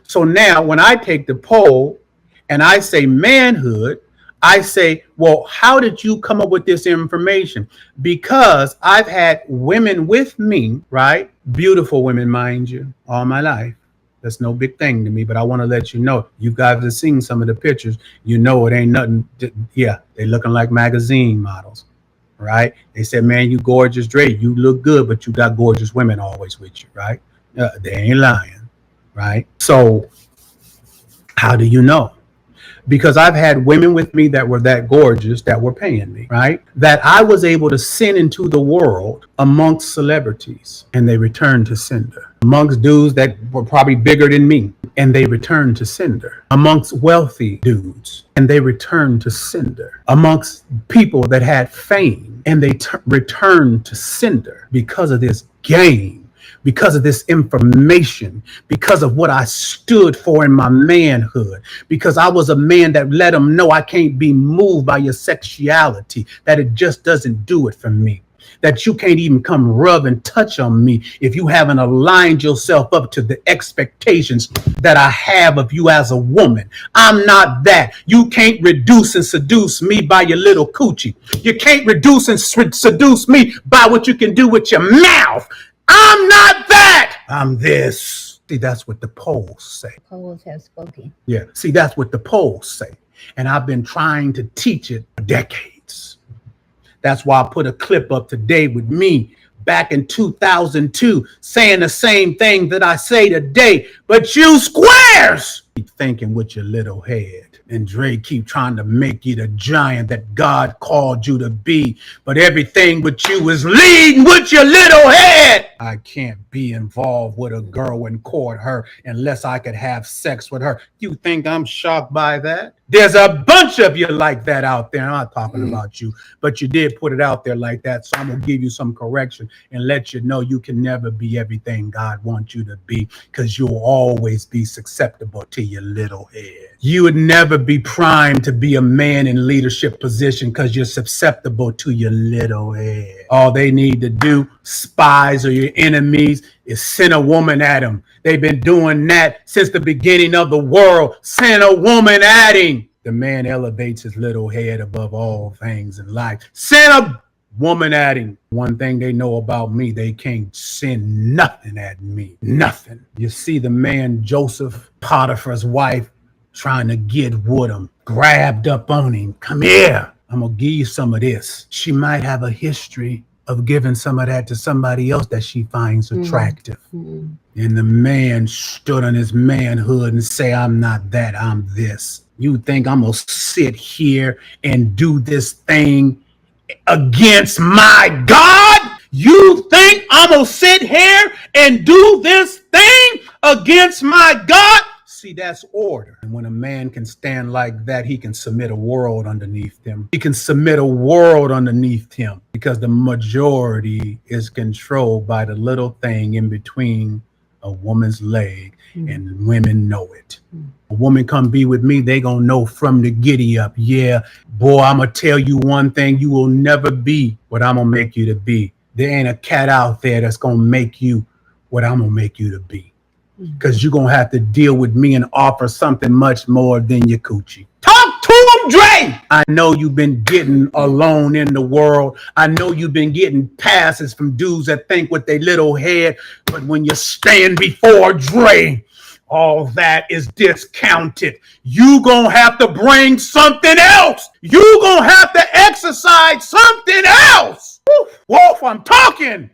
So now when I take the poll and I say manhood, I say, well, how did you come up with this information? Because I've had women with me, right? Beautiful women, mind you, all my life. That's no big thing to me, but I want to let you know, you guys have seen some of the pictures. You know, it ain't nothing. Yeah, they looking like magazine models, right? They said, man, you gorgeous, Dre. You look good, but you got gorgeous women always with you, right? They ain't lying, right? So how do you know? Because I've had women with me that were that gorgeous that were paying me, right? That I was able to send into the world amongst celebrities and they returned to sender. Amongst dudes that were probably bigger than me and they returned to sender. Amongst wealthy dudes and they returned to sender. Amongst people that had fame and they returned to sender because of this game. Because of this information, because of what I stood for in my manhood, because I was a man that let them know I can't be moved by your sexuality, that it just doesn't do it for me, that you can't even come rub and touch on me if you haven't aligned yourself up to the expectations that I have of you as a woman. I'm not that. You can't reduce and seduce me by your little coochie. You can't reduce and seduce me by what you can do with your mouth. I'm not that. I'm this. See, that's what the polls say. Polls have spoken. Yeah. See, that's what the polls say. And I've been trying to teach it for decades. That's why I put a clip up today with me back in 2002 saying the same thing that I say today. But you squares keep thinking with your little head. And Dre keep trying to make you the giant that God called you to be. But everything with you is leading with your little head. I can't be involved with a girl and court her unless I could have sex with her. You think I'm shocked by that? There's a bunch of you like that out there. I'm not talking about you, but you did put it out there like that. So I'm going to give you some correction and let you know you can never be everything God wants you to be, because you'll always be susceptible to your little head. You would never be primed to be a man in leadership position because you're susceptible to your little head. All they need to do, spies or your enemies, is send a woman at him. They've been doing that since the beginning of the world. Send a woman at him. The man elevates his little head above all things in life. Send a woman at him. One thing they know about me, they can't send nothing at me. Nothing. You see the man Joseph, Potiphar's wife, trying to get with him, grabbed up on him. Come here. I'm going to give you some of this. She might have a history of giving some of that to somebody else that she finds attractive. Mm-hmm. And the man stood on his manhood and say, I'm not that, I'm this. You think I'm going to sit here and do this thing against my God? You think I'm going to sit here and do this thing against my God? See, that's order. And when a man can stand like that, he can submit a world underneath him. He can submit a world underneath him because the majority is controlled by the little thing in between a woman's leg, and women know it. A woman come be with me, they gonna know from the giddy up. Yeah, boy, I'm gonna tell you one thing, you will never be what I'm gonna make you to be. There ain't a cat out there that's gonna make you what I'm gonna make you to be. Because you're going to have to deal with me and offer something much more than your coochie. Talk to him, Dre! I know you've been getting alone in the world. I know you've been getting passes from dudes that think with their little head. But when you stand before Dre, all that is discounted. You going to have to bring something else. You going to have to exercise something else. Wolf, I'm talking.